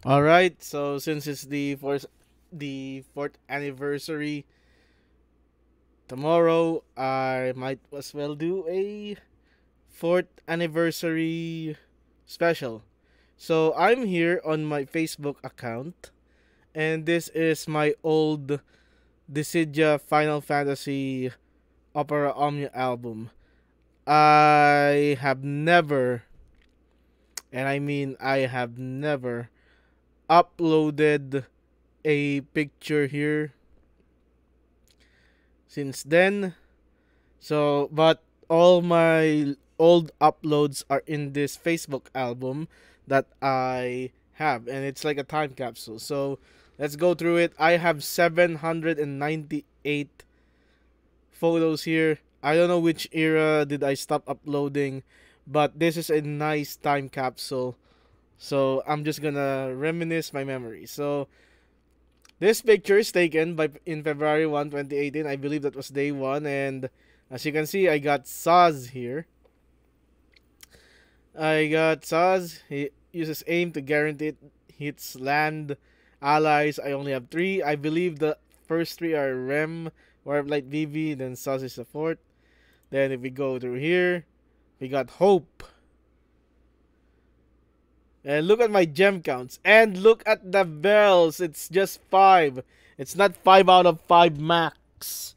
All right, so since it's the fourth anniversary tomorrow, I might as well do a fourth anniversary special. So I'm here on my Facebook account, and this is my old Dissidia Final Fantasy Opera Omnia album. I have never, and I mean I have never, uploaded a picture here since then. So, but all my old uploads are in this Facebook album that I have, and it's like a time capsule. So, let's go through it. I have 798 photos here. I don't know which era did I stop uploading, but this is a nice time capsule. So, I'm just gonna reminisce my memories. So, this picture is taken in February 1, 2018. I believe that was day 1, and as you can see, I got Saz here. I got Saz. He uses aim to guarantee it hits land allies. I only have 3. I believe the first 3 are Rem, Warblight VV, then Saz is the 4th. Then if we go through here, we got Hope. And look at my gem counts. And look at the bells. It's just 5. It's not 5 out of 5 max.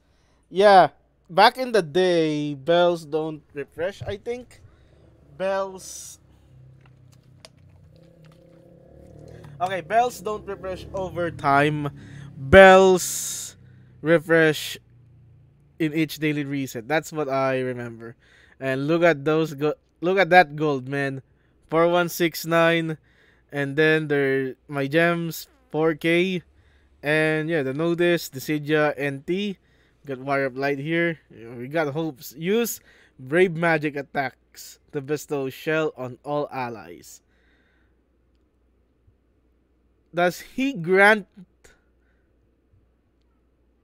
Yeah. Back in the day, bells don't refresh, I think. Bells. Okay, bells don't refresh over time. Bells refresh in each daily reset. That's what I remember. And look at those. Look at that gold, man. 4169, and then there my gems 4K, and yeah, the notice Dissidia NT. Got Wire Up Light here. We got hopes. Use brave magic attacks to bestow shell on all allies. Does he grant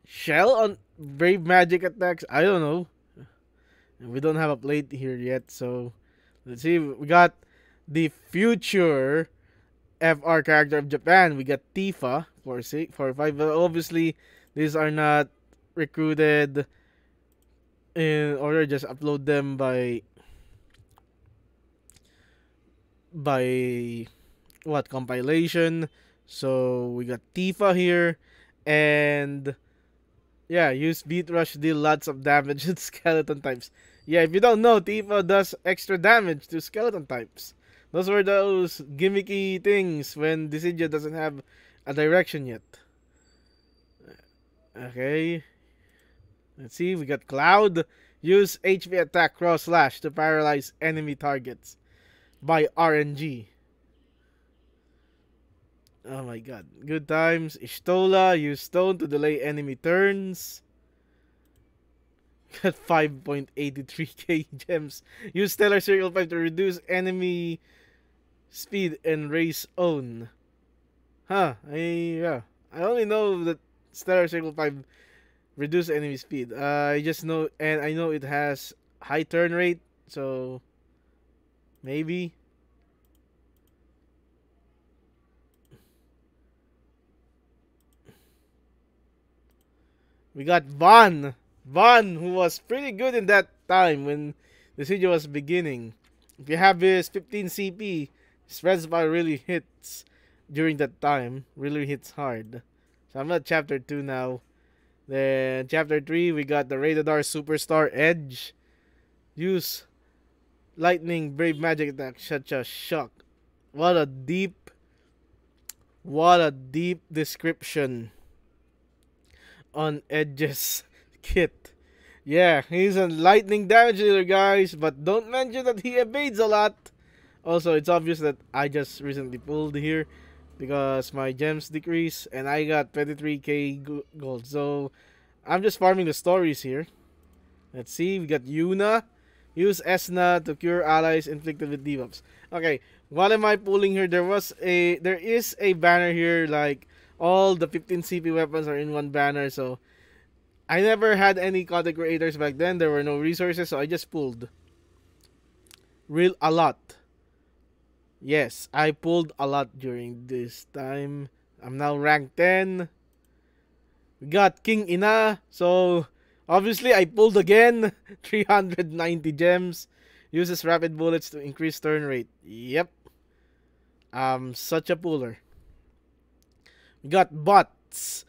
shell on brave magic attacks? I don't know. We don't have a plate here yet, so let's see. We got the future FR character of Japan. We got Tifa for 5. But obviously, these are not recruited in order. Just upload them by what compilation. So we got Tifa here, and yeah, use beat rush to deal lots of damage to skeleton types. Yeah, if you don't know, Tifa does extra damage to skeleton types. Those were those gimmicky things when Dissidia doesn't have a direction yet. Okay. Let's see, we got Cloud. Use HP attack cross slash to paralyze enemy targets by RNG. Oh my god. Good times. Ishtola. Use stone to delay enemy turns. Got 5.83k gems. Use Stellar Circle 5 to reduce enemy speed and raise own. Huh. I only know that Stellar Circle 5 reduce enemy speed. I just know, and I know it has high turn rate, so maybe. We got Van, who was pretty good in that time when the siege was beginning. If you have his 15 CP, his res bar really hits during that time. Really hits hard. So I'm at chapter 2 now. Then chapter 3, we got the Radadar Superstar Edge. Use lightning brave magic attack such as shock. What a deep description on Edge's kit. Yeah, he's a lightning damage dealer, guys, but don't mention that he evades a lot. Also, it's obvious that I just recently pulled here because my gems decrease and I got 23k gold. So I'm just farming the stories here. Let's see, we got Yuna. Use Esna to cure allies inflicted with debuffs. Okay, what am I pulling here? There is a banner here, like all the 15 CP weapons are in one banner. So I never had any content creators back then. There were no resources, so I just pulled a lot. Yes, I pulled a lot during this time. I'm now rank 10. We got King Ina. So, obviously, I pulled again. 390 gems. Uses rapid bullets to increase turn rate. Yep. I'm such a puller. We got Bots.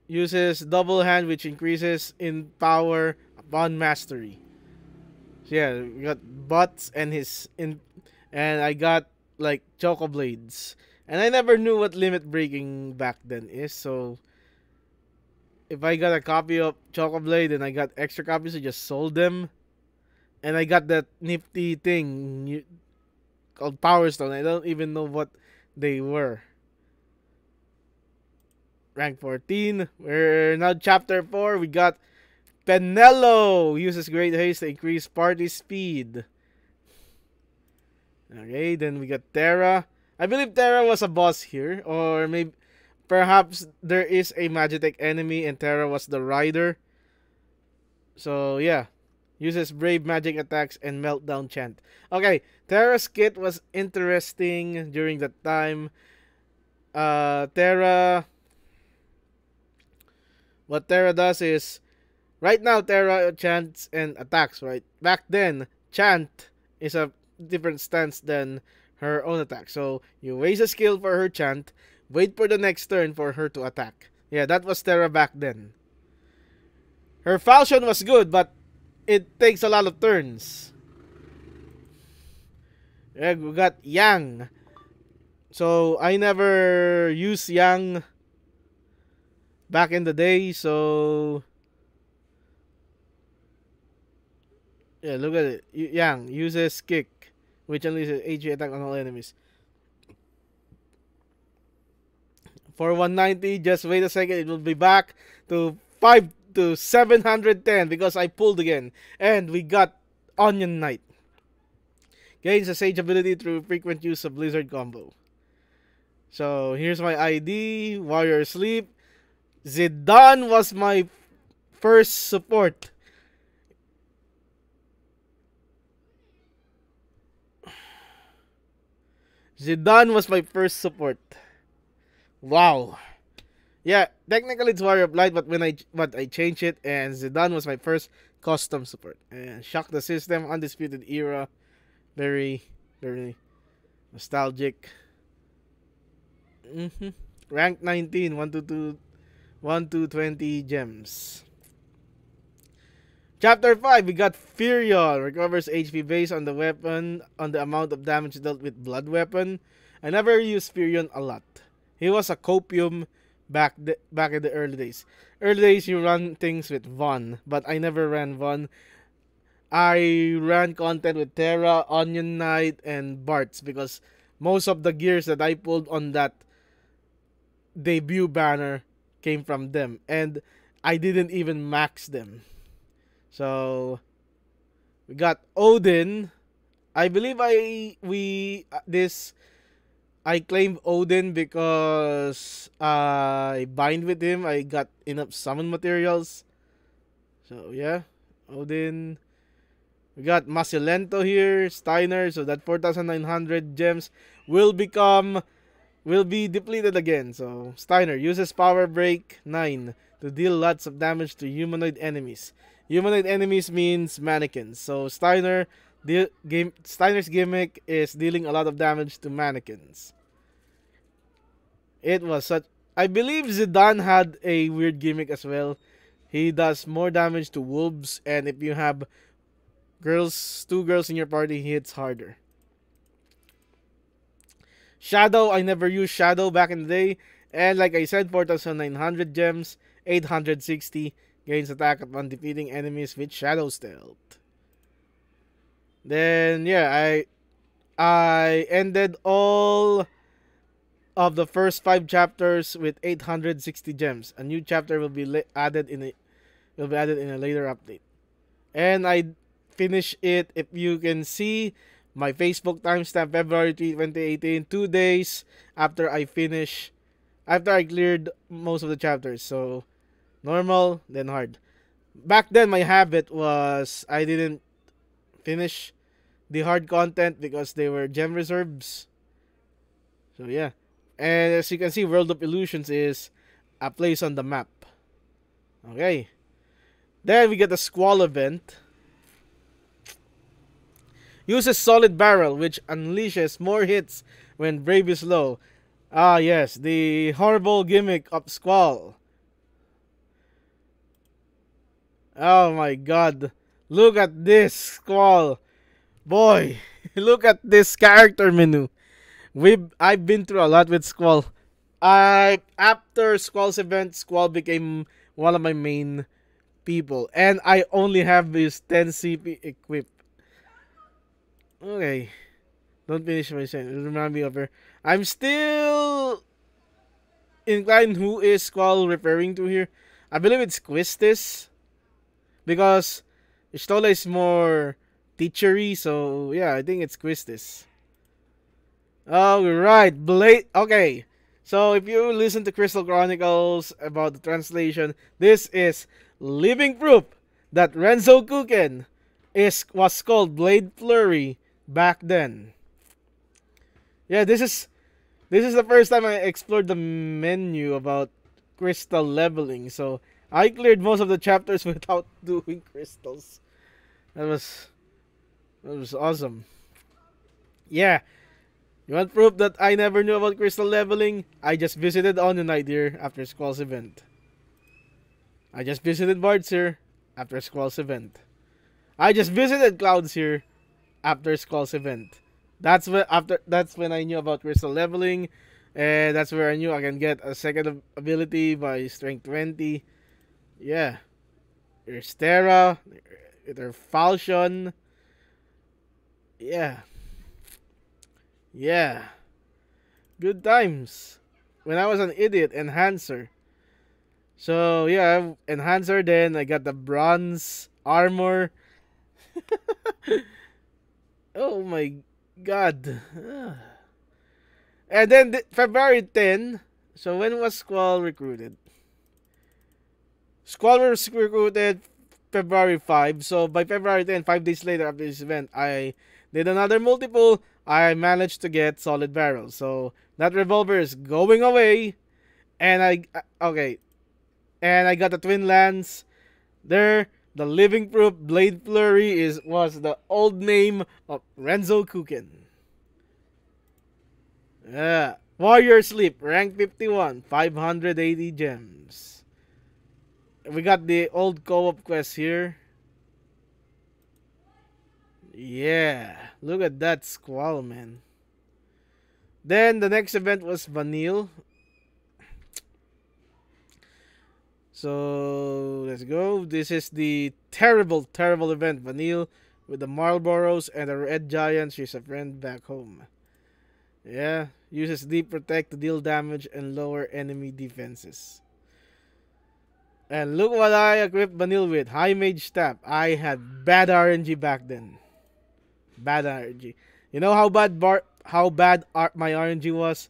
Uses double hand, which increases in power upon mastery. So yeah, we got Bots and his in, and I got like Choco Blades. And I never knew what limit breaking back then is, so if I got a copy of Choco Blade and I got extra copies, I just sold them. And I got that nifty thing called Power Stone. I don't even know what they were. Rank 14. We're now chapter 4. We got Penelo. Uses Great Haste to increase party speed. Okay, then we got Terra. I believe Terra was a boss here. Or maybe perhaps there is a Magitek enemy and Terra was the rider. So yeah. Uses brave magic attacks and meltdown chant. Okay, Terra's kit was interesting during that time. Terra, what Terra does is, right now Terra chants and attacks, right? Back then, chant is a different stance than her own attack. So you waste a skill for her chant, wait for the next turn for her to attack. Yeah, that was Terra back then. Her falchion was good, but it takes a lot of turns. Yeah, we got Yang. So I never used Yang back in the day, so yeah, look at it. Yang uses kick, which unleashes HE attack on all enemies. For 190, just wait a second, it will be back to 710 because I pulled again. And we got Onion Knight. Gains a Sage ability through frequent use of Blizzard combo. So here's my ID. Warrior Sleep. Zidane was my first support. Zidane was my first support. Wow. Yeah, technically it's Warrior of Light, but I changed it, and Zidane was my first custom support. And Shock the System, Undisputed Era, very, very nostalgic. Rank 19, 1 to 20 gems. Chapter 5, we got Furion. Recovers HP based on the weapon, on the amount of damage dealt with blood weapon. I never used Furion a lot. He was a copium back in the early days. Early days, you run things with Von, but I never ran Von. I ran content with Terra, Onion Knight, and Bart's because most of the gears that I pulled on that debut banner came from them, and I didn't even max them. So we got Odin. I believe I claimed Odin because I bind with him. I got enough summon materials. So yeah, Odin. We got Macilento here, Steiner. So that 4,900 gems will be depleted again. So Steiner uses Power Break 9 to deal lots of damage to humanoid enemies. Humanoid enemies means mannequins. So Steiner's gimmick is dealing a lot of damage to mannequins. It was such. I believe Zidane had a weird gimmick as well. He does more damage to wolves, and if you have two girls in your party, he hits harder. Shadow, I never used Shadow back in the day. And like I said, 4,900 gems, 860, gains attack upon defeating enemies with Shadow Stealth. Then, yeah, I ended all of the first 5 chapters with 860 gems. A new chapter will be added in a later update. And I finished it, if you can see my Facebook timestamp, February 3, 2018, 2 days after I cleared most of the chapters. So normal, then hard. Back then my habit was I didn't finish the hard content because they were gem reserves. So yeah. And as you can see, World of Illusions is a place on the map. Okay. Then we get the Squall event. Uses solid barrel, which unleashes more hits when Brave is low. Ah yes, the horrible gimmick of Squall. Oh my god. Look at this Squall. Boy, look at this character menu. I've been through a lot with Squall. After Squall's event, Squall became one of my main people, and I only have his 10 CP equipped. Okay, don't finish my sentence. Remind me of her. I'm still inclined who is Squall referring to here. I believe it's Quistis, because Stola is more teachery, so yeah, I think it's Quistis. Alright, Blade. Okay, so if you listen to Crystal Chronicles about the translation, this is living proof that Renzo Kuken was called Blade Flurry back then. Yeah, this is the first time I explored the menu about crystal leveling, so I cleared most of the chapters without doing crystals. That was awesome. Yeah. You want proof that I never knew about crystal leveling? I just visited Onionite here after Squall's event. I just visited Bards here after Squall's event. I just visited Clouds here after Squall's event. That's when I knew about crystal leveling, and that's where I knew I can get a second ability by strength 20. Yeah. There's Terra, there's Falchion. Yeah. Yeah. Good times. When I was an idiot, Enhancer. So, yeah, Enhancer, then I got the bronze armor. Oh my god. And then February 10. So, when was Squall recruited? Squall was recruited February 5. So, by February 10, 5 days later after this event, I did another multiple. I managed to get solid barrel. So that revolver is going away. And I got the twin lance. There, the living proof Blade Flurry was the old name of Renzo Kuken. Yeah. Warrior Sleep, rank 51, 580 gems. We got the old co-op quest here. Yeah, look at that Squall, man. Then the next event was Vanille. So let's go. This is the terrible event, Vanille, with the Marlboros and the Red Giant. She's a friend back home. Yeah, uses Deep Protect to deal damage and lower enemy defenses. And look what I equipped Vanille with. High Mage Staff. I had bad RNG back then. Bad RNG. You know how bad my RNG was?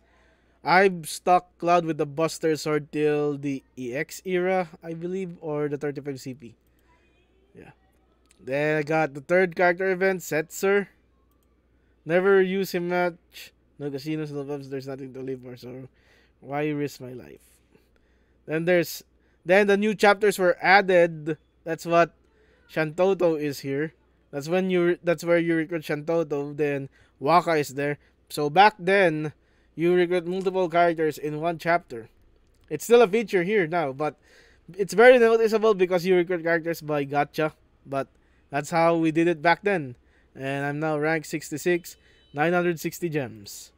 I've stuck Cloud with the Buster Sword till the EX era, I believe, or the 35 CP. Yeah. Then I got the third character event, Setzer. Never use him much. No casinos, no pubs, there's nothing to live for, so why risk my life? Then the new chapters were added. That's what Shantoto is here. That's where you recruit Shantoto, then Waka is there. So back then, you recruit multiple characters in one chapter. It's still a feature here now, but it's very noticeable because you recruit characters by gacha. But that's how we did it back then. And I'm now rank 66, 960 gems.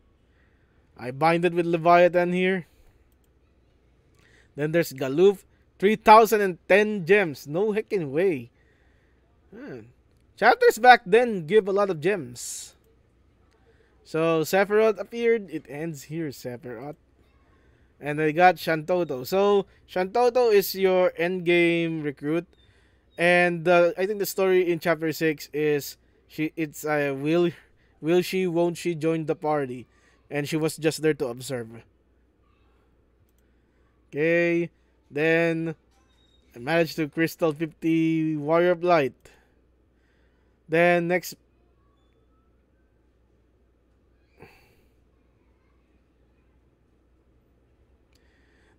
I binded with Leviathan here. Then there's Galoof, 3010 gems. No heckin' way. Chapters back then give a lot of gems. So Sephiroth appeared. It ends here, Sephiroth. And I got Shantoto. So Shantoto is your endgame recruit. And I think the story in chapter 6 is will she, won't she join the party? And she was just there to observe. Okay. Then I managed to Crystal 50 Warrior Blight. Then next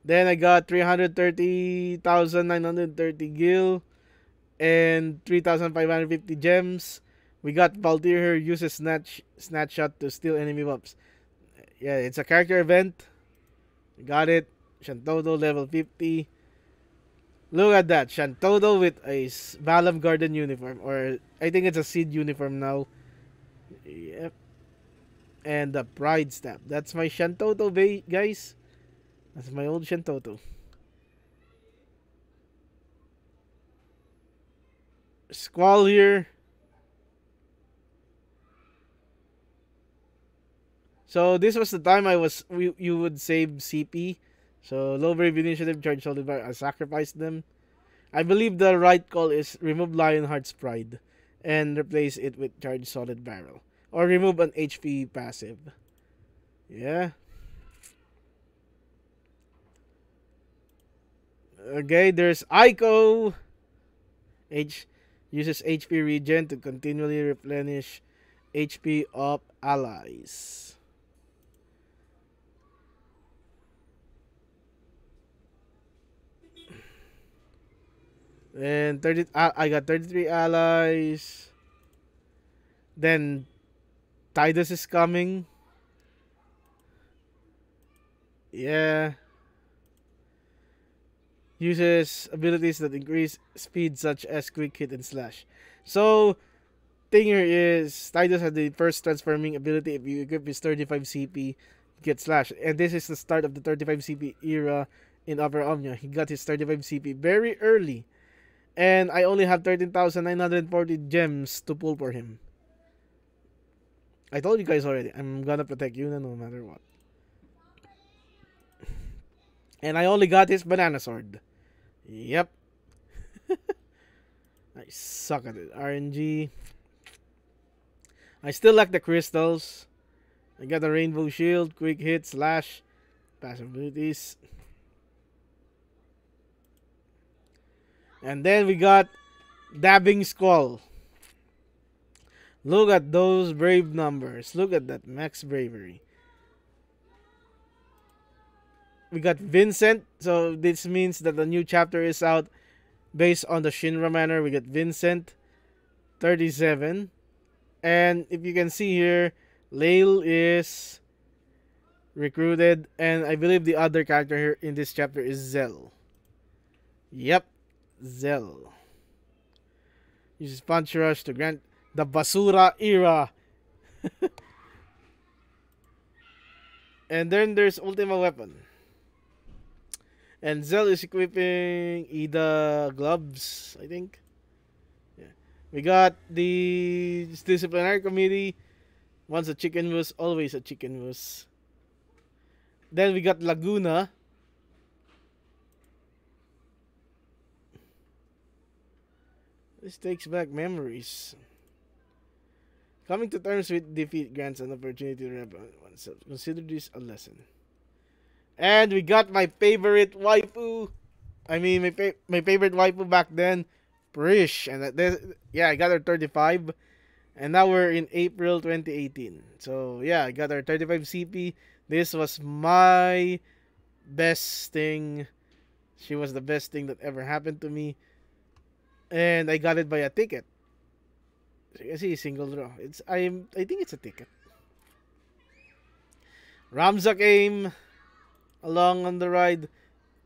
Then I got 330,930 gil and 3,550 gems. We got Valdir uses snatch shot to steal enemy buffs. Yeah, it's a character event. Got it. Shantoto level 50. Look at that. Shantoto with a Balam Garden uniform. Or I think it's a Seed uniform now. Yep. And the Pride Stamp. That's my Shantoto, guys. That's my old Shantoto. Squall here. So this was the time you would save CP. So low brave initiative, charge solid bar. I sacrificed them. I believe the right call is remove Lionheart's Pride and replace it with charge solid barrel. Or remove an HP passive. Yeah. Okay, there's Aiko. Uses HP regen to continually replenish HP of allies. And I got 33 allies. Then Tidus is coming. Yeah. Uses abilities that increase speed such as quick hit and slash. So, thing here is Tidus has the first transforming ability. If you equip his 35 CP, get slash. And this is the start of the 35 CP era in Upper Omnia. He got his 35 CP very early. And I only have 13,940 gems to pull for him. I told you guys already, I'm gonna protect Yuna no matter what. And I only got his banana sword. Yep. I suck at it. RNG. I still like the crystals. I got a rainbow shield, quick hit, slash, passive abilities. And then we got Dabbing Squall. Look at those brave numbers. Look at that max bravery. We got Vincent. So this means that the new chapter is out based on the Shinra manner. We got Vincent, 37. And if you can see here, Lail is recruited. And I believe the other character here in this chapter is Zell. Yep, Zell. Uses Punch Rush to grant the Basura era. And then there's Ultima Weapon. And Zell is equipping Ida gloves, I think. Yeah. We got the disciplinary committee. Once a chicken moose, always a chicken moose. Then we got Laguna. This takes back memories. Coming to terms with defeat grants an opportunity to rebel oneself. Consider this a lesson. And we got my favorite waifu. I mean, my favorite waifu back then, Prish. And yeah, I got her 35. And now we're in April 2018. So, yeah, I got her 35 CP. This was my best thing. She was the best thing that ever happened to me. And I got it by a ticket. So you can see single draw. I think it's a ticket. Ramza came along on the ride.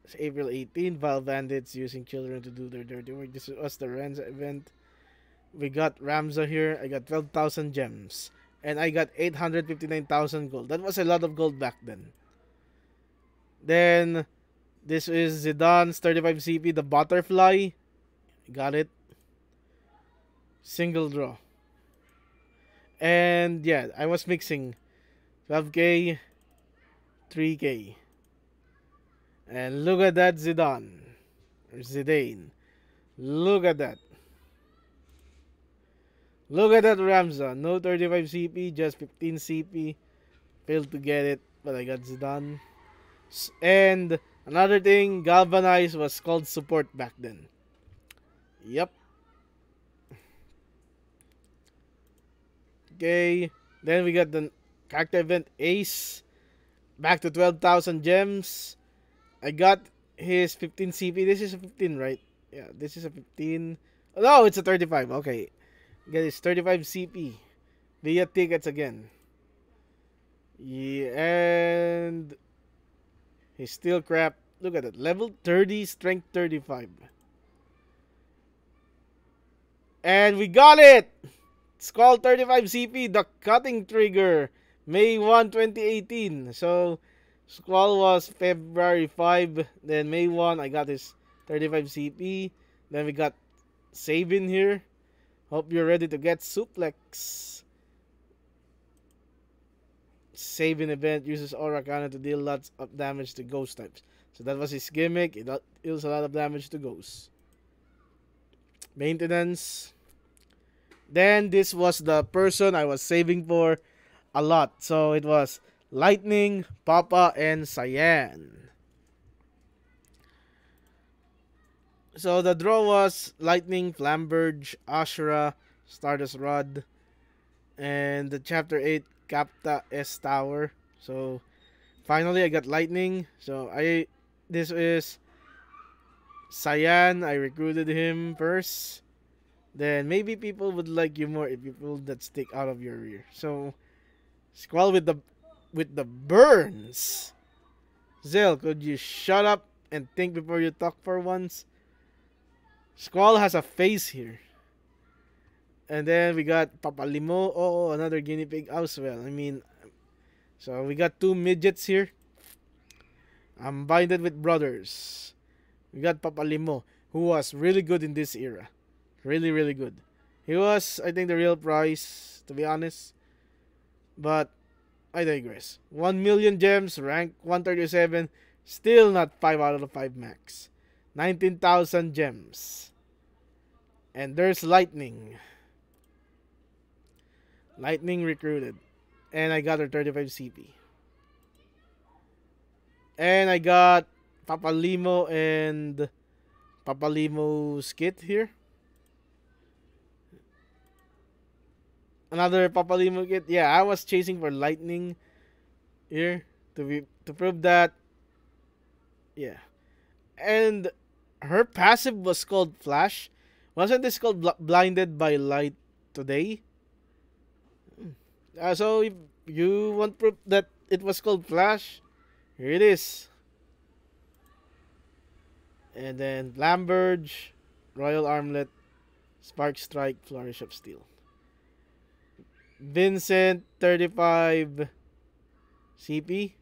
It's April 18. Vile bandits using children to do their dirty work. This was the Renza event. We got Ramza here. I got 12,000 gems. And I got 859,000 gold. That was a lot of gold back then. Then, this is Zidane's 35 CP, the butterfly. Got it. Single draw. And yeah, I was mixing 12k, 3k. And look at that Zidane. Or Zidane. Look at that. Look at that Ramza. No 35 CP, just 15 CP. Failed to get it, but I got Zidane. And another thing, Galvanize was called support back then. Yep. Okay. Then we got the character event Ace. Back to 12,000 gems. I got his 15 CP. This is a 15, right? Yeah, this is a 15. Oh, no, it's a 35. Okay. Get his 35 CP. Via tickets again. Yeah, and he's still crap. Look at that. Level 30, strength 35. And we got it! Squall 35 CP, the cutting trigger. May 1, 2018. So, Squall was February 5. Then May 1, I got his 35 CP. Then we got Sabin here. Hope you're ready to get suplex. Sabin event uses Aura Cannon to deal lots of damage to ghost types. So that was his gimmick. It deals a lot of damage to ghosts. Maintenance. Then this was the person I was saving for a lot. So it was Lightning, Papa, and Cyan. So the draw was Lightning, Flamberge, Ashura, Stardust Rod, and the Chapter 8 Capta S Tower. So finally I got Lightning. So this is Cyan. I recruited him first. Then maybe people would like you more if you pull that stick out of your rear. So Squall with the burns. Zell, could you shut up and think before you talk for once? Squall has a face here. And then we got Papalimo. Oh, another guinea pig as well. I mean, so we got two midgets here. I'm binded with brothers. We got Papalimo, who was really good in this era. Really, really good. He was, I think, the real prize, to be honest. But I digress. 1 million gems, rank 137. Still not 5 out of 5 max. 19,000 gems. And there's Lightning. Lightning recruited. And I got her 35 CP. And I got Papalimo and Papalimo's kit here. Another Papalimo kit. Yeah, I was chasing for Lightning here to prove that. Yeah. And her passive was called Flash. Wasn't this called Blinded by Light today? So if you want proof that it was called Flash, here it is. And then Lamberge, Royal Armlet, Spark Strike, Flourish of Steel. Vincent, 35 CP.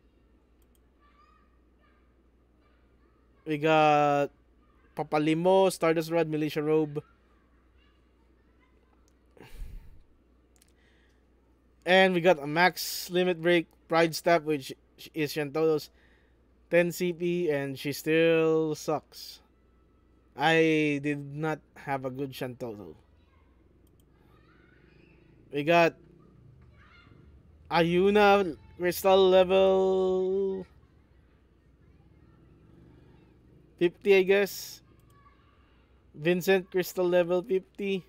We got Papalimo, Stardust Rod, Militia Robe. And we got a max limit break, Pride Staff, which is Shantoto's 10 CP, and she still sucks. I did not have a good Shantoto. We got Ayuna, Crystal level 50, I guess. Vincent, Crystal level 50.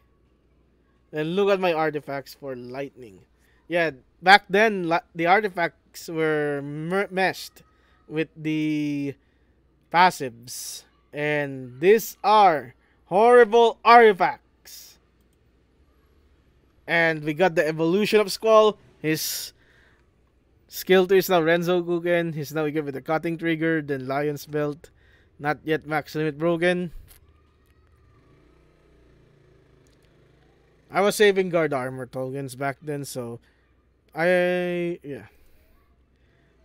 And look at my artifacts for Lightning. Yeah, back then, the artifacts were meshed with the passives. And these are horrible artifacts. And we got the evolution of Squall. His skill 2 is now Renzo Kuken. He's now equipped with the cutting trigger, then Lion's Belt. Not yet max limit broken. I was saving guard armor tokens back then, so yeah.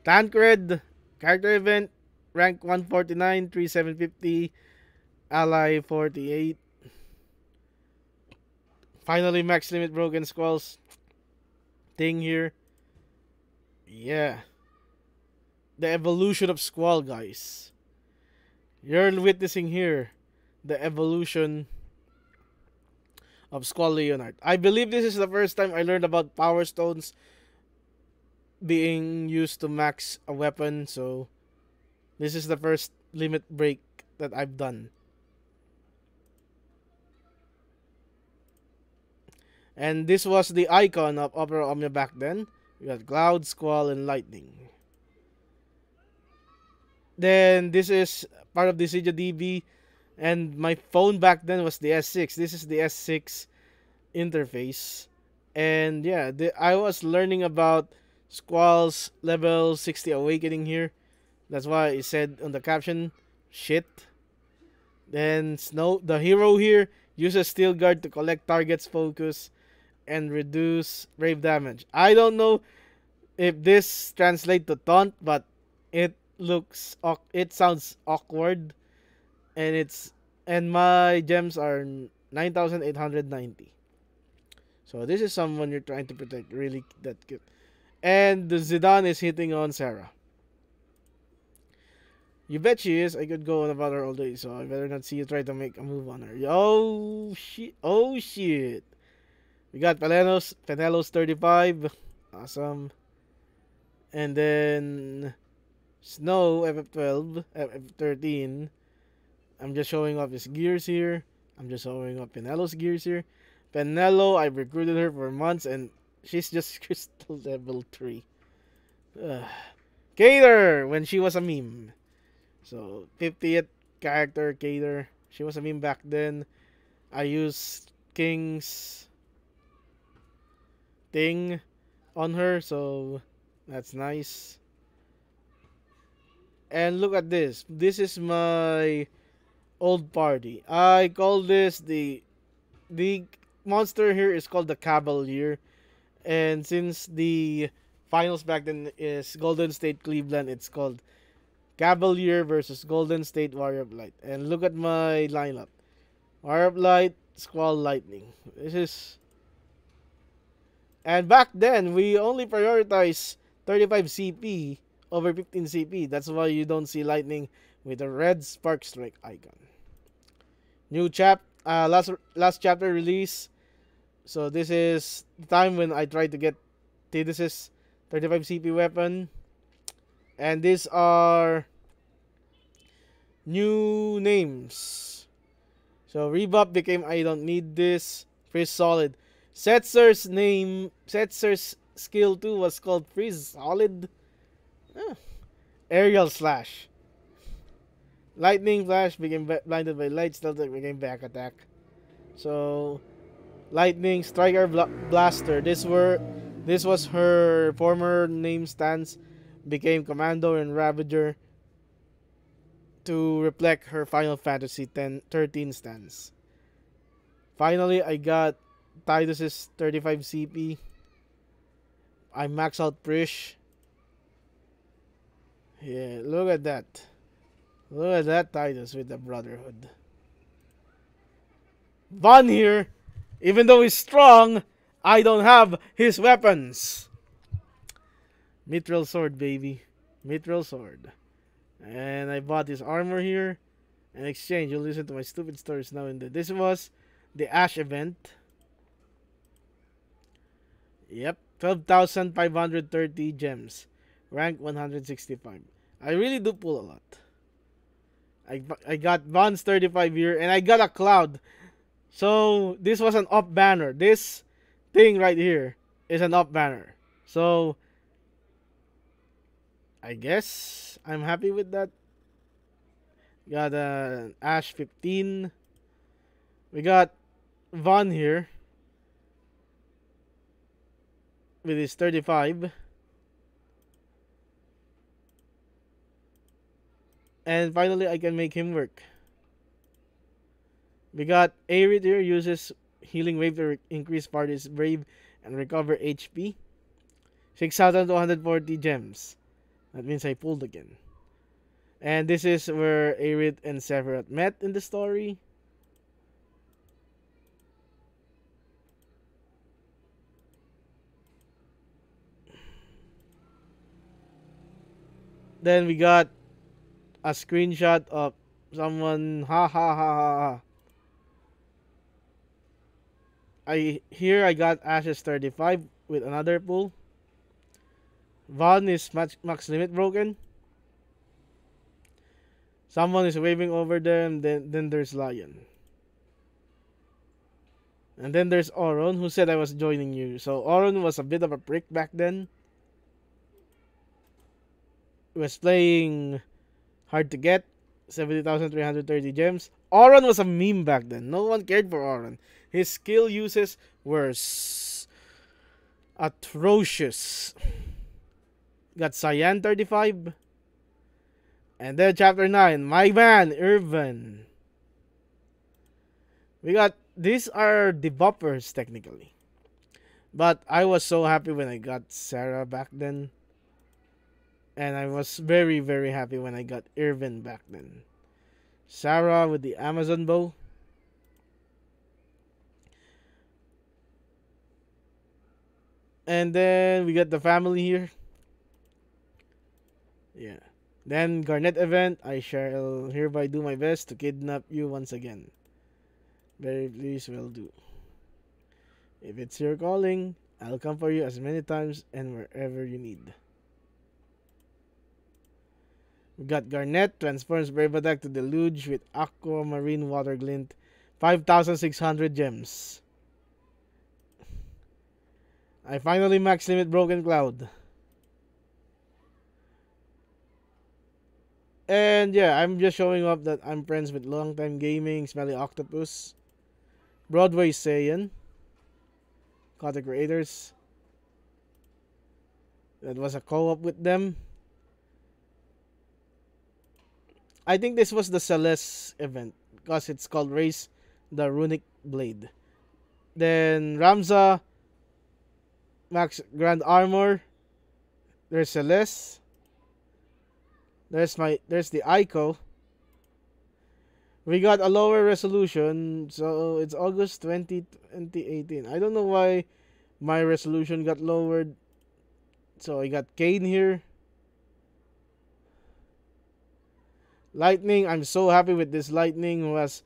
Tancred, character event, rank 149, 3750, ally 48. Finally, max limit broken Squall's thing here. Yeah. The evolution of Squall, guys. You're witnessing here the evolution of Squall Leonard. I believe this is the first time I learned about Power Stones being used to max a weapon, so this is the first limit break that I've done. And this was the icon of Opera Omnia back then. We got Cloud, Squall, and Lightning. Then this is part of Dissidia DB, and my phone back then was the S6. This is the S6 interface, and yeah, I was learning about Squall's level 60 awakening here. That's why it said on the caption, shit. Then Snow, the hero here, uses Steel Guard to collect targets' focus and reduce brave damage. I don't know if this translates to taunt, but it sounds awkward, and my gems are 9,890. So this is someone you're trying to protect. Really, that good. And the Zidane is hitting on Sarah. You bet she is. I could go on about her all day, so I better not see you try to make a move on her. Oh shit! Oh shit! We got Penelo's 35. Awesome. And then Snow FF12, FF13. I'm just showing off his gears here. I'm just showing off Penelo's gears here. Penelo, I've recruited her for months and she's just crystal level 3. Cater, when she was a meme. So, 50th character, Cater. She was a meme back then. I used King's thing on her, so that's nice. And look at this. This is my old party. I call this the monster here is called the Cavalier. And since the finals back then is Golden State Cleveland, it's called Cavalier versus Golden State Warrior of Light. And look at my lineup. Warrior of Light, Squall, Lightning. This is... And back then, we only prioritize 35 CP over 15 CP. That's why you don't see Lightning with a red Spark Strike icon. New last chapter release. So this is the time when I tried to get Tidus's 35 CP weapon. And these are new names. So Rebuff became I don't need this. Freeze Solid. Setzer's skill 2 was called Freeze Solid. Aerial Slash. Lightning Flash became blinded by light. Stealth became back attack. So Lightning Striker Blaster. This was her former name stance. Became Commando and Ravager to reflect her Final Fantasy 13 stance. Finally, I got Tidus's 35 CP. I max out Prish. Yeah, look at that. Look at that Tidus with the Brotherhood. Von here, even though he's strong, I don't have his weapons. Mithril Sword, baby. Mithril Sword. And I bought his armor here. In exchange, you'll listen to my stupid stories now and then. This was the Ash event. Yep. 12,530 gems. Rank 165. I really do pull a lot. I got Von's 35 here. And I got a Cloud. So, this was an up banner. This thing right here is an up banner. So, I guess I'm happy with that. Got an Ash 15. We got Von here with his 35. And finally, I can make him work. We got Aerith here, uses Healing Wave to increase party's brave and recover HP. 6,240 gems. That means I pulled again. And this is where Aerith and Sephiroth met in the story. Then we got a screenshot of someone. Ha ha ha ha ha. I got Ash's 35 with another pull. Von is max limit broken. Someone is waving over them. Then there's Lion. And then there's Oron, who said I was joining you. So Oron was a bit of a prick back then. He was playing Hard to get. 70,330 gems. Auron was a meme back then. No one cared for Auron. His skill uses were atrocious. Got Cyan 35. And then chapter 9. My man, Irvin. We got, these are debuffers technically. But I was so happy when I got Sarah back then. And I was very, very happy when I got Irvin back then. Sarah with the Amazon bow. And then we got the family here. Yeah. Then Garnet event. I shall hereby do my best to kidnap you once again. Very please will do. If it's your calling, I'll come for you as many times and wherever you need. We got Garnet, transforms Brave Attack to Deluge with Aquamarine Water Glint. 5,600 gems. I finally max limit Broken Cloud. And yeah, I'm just showing up that I'm friends with Longtime Gaming, Smelly Octopus, Broadway Saiyan, Kata Creators. That was a co-op with them. I think this was the Celeste event because it's called Race the Runic Blade. Then Ramza, Max Grand Armor. There's Celeste. There's the Ico. We got a lower resolution, so it's August 2018. I don't know why my resolution got lowered. So I got Kane here. Lightning, I'm so happy with this Lightning who has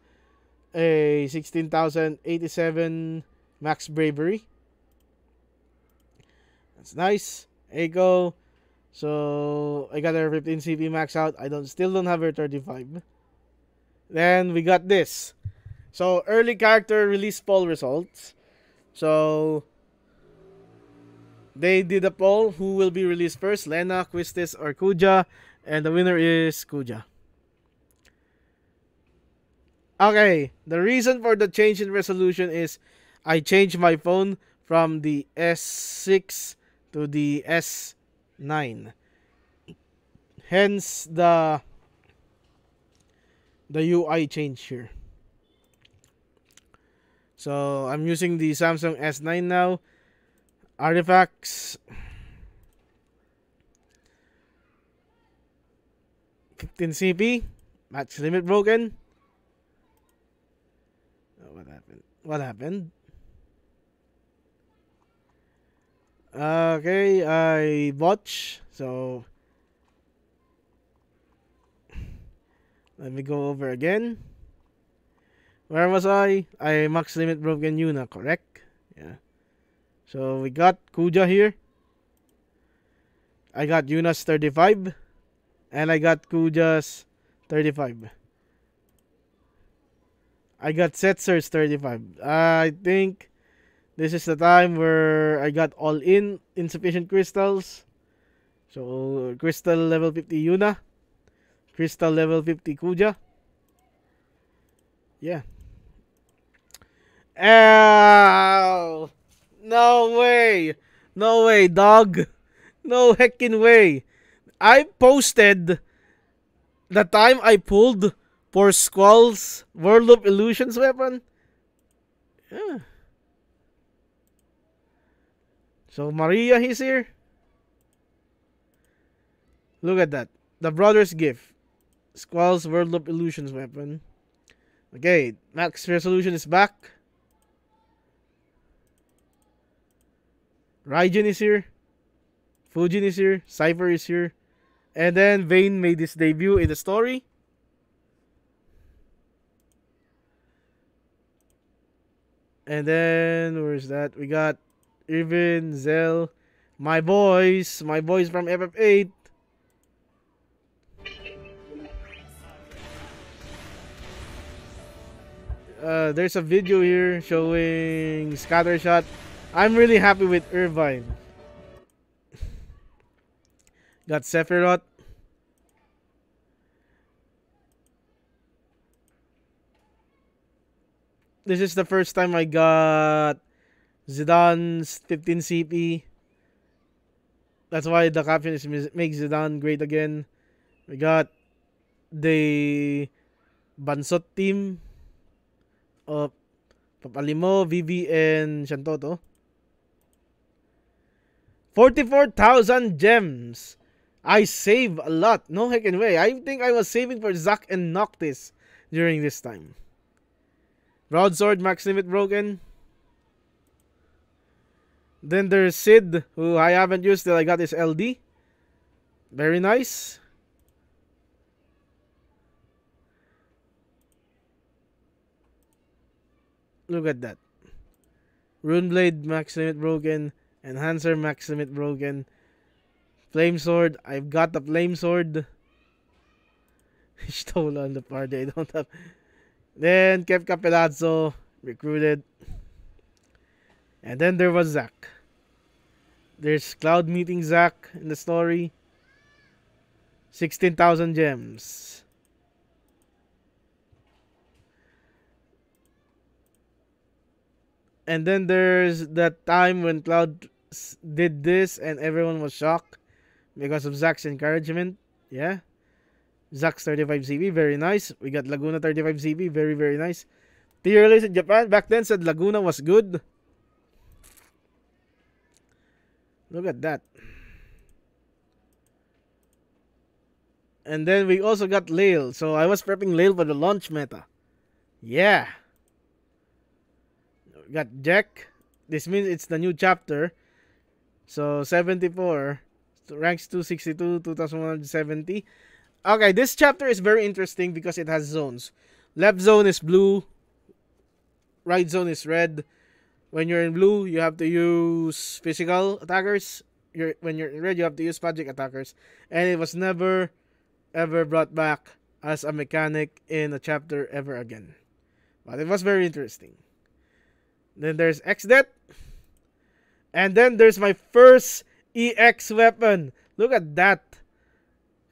a 16,087 max bravery. That's nice. Echo. So I got her 15 CP max out. Still don't have her 35. Then we got this. So early character release poll results. So they did a poll who will be released first, Lena, Quistis, or Kuja, and the winner is Kuja. Okay, the reason for the change in resolution is I changed my phone from the S6 to the S9. Hence the UI change here. So I'm using the Samsung S9 now. Artifacts. 15 CP. Match limit broken. Oh, what happened? Okay, I botch. So let me go over again. Where was I? I max limit broken Yuna, correct? Yeah. So we got Kuja here. I got Yuna's 35. And I got Kuja's 35. I got Setzer's 35. I think this is the time where I got all in insufficient crystals. So crystal level 50 Yuna. Crystal level 50 Kuja. Yeah. Ow! No way! No way, dog! No heckin' way! I posted the time I pulled for Squall's World of Illusions weapon. Yeah. So Maria is here. Look at that. The brother's gift. Squall's World of Illusions weapon. Okay, max resolution is back. Raijin is here. Fujin is here. Cypher is here. And then Vayne made his debut in the story. And then, where's that? We got Irvin, Zell, my boys from FF8. There's a video here showing Scattershot. I'm really happy with Irvine. Got Sephiroth. This is the first time I got Zidane's 15 CP. That's why the caption is Make Zidane Great Again. We got the Bansot team of Papalimo, Vivi, and Shantoto. 44,000 gems. I save a lot. No heckin' way. I think I was saving for Zack and Noctis during this time. Broadsword, max limit broken. Then there's Sid, who I haven't used till I got his LD. Very nice. Look at that. Runeblade, max limit broken. Enhancer, max limit broken. Flame Sword, I've got the Flame Sword. Stole on the party, I don't have. Then kept Capelazzo, recruited. And then there was Zack. There's Cloud meeting Zack in the story. 16,000 gems. And then there's that time when Cloud did this and everyone was shocked because of Zack's encouragement. Yeah. Zack's 35 CP, very nice. We got Laguna 35 CP, very, very nice. Tier list in Japan back then said Laguna was good. Look at that. And then we also got Lail. So I was prepping Lail for the launch meta. Yeah. We got Jack. This means it's the new chapter. So 74. Ranks 262, 2170. Okay, this chapter is very interesting because it has zones. Left zone is blue. Right zone is red. When you're in blue, you have to use physical attackers. When you're in red, you have to use magic attackers. And it was never, ever brought back as a mechanic in a chapter ever again. But it was very interesting. Then there's X-Det. And then there's my first EX weapon. Look at that.